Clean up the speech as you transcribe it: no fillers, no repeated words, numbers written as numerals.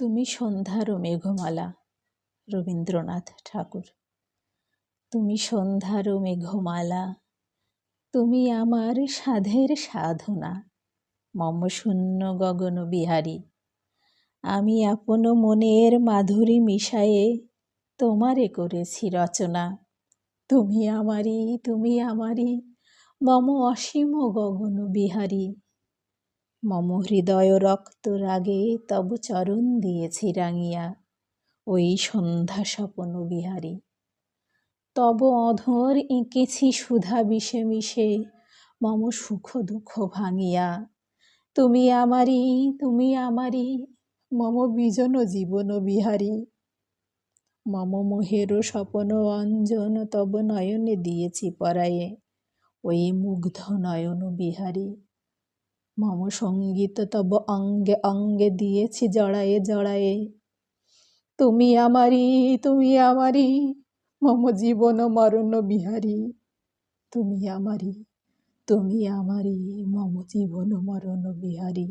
তুমি সন্ধ্যার মেঘমালা। রবীন্দ্রনাথ ঠাকুর। তুমি সন্ধ্যার মেঘমালা, তুমি আমার সাধের সাধনা। মম শূন্য গগন বিহারী, আমি আপন মনের মাধুরী মিশায়ে তোমারে করেছি রচনা। তুমি আমারি, তুমি আমারি, মম অসীম গগন বিহারী। মম হৃদয় রক্ত রাগে তব চরণ দিয়েছি রাঙিয়া, ওই সন্ধ্যা স্বপন বিহারী। তব অধর এঁকেছি সুধা বিষে মিশে মম সুখ দুঃখ ভাঙিয়া। তুমি আমারি, তুমি আমারি, মম বিজন জীবন বিহারী। মম মোহের স্বপন অঞ্জন তব নয়নে দিয়েছি পরায়ে, ওই মুগ্ধ নয়ন বিহারী। মম সঙ্গীত তব অঙ্গে অঙ্গে দিয়েছি জড়ায়ে জড়ায়ে। তুমি আমারি, তুমি আমারি, মম জীবন মরণ বিহারী। তুমি আমারি, তুমি আমারি, মম জীবন মরণ বিহারী।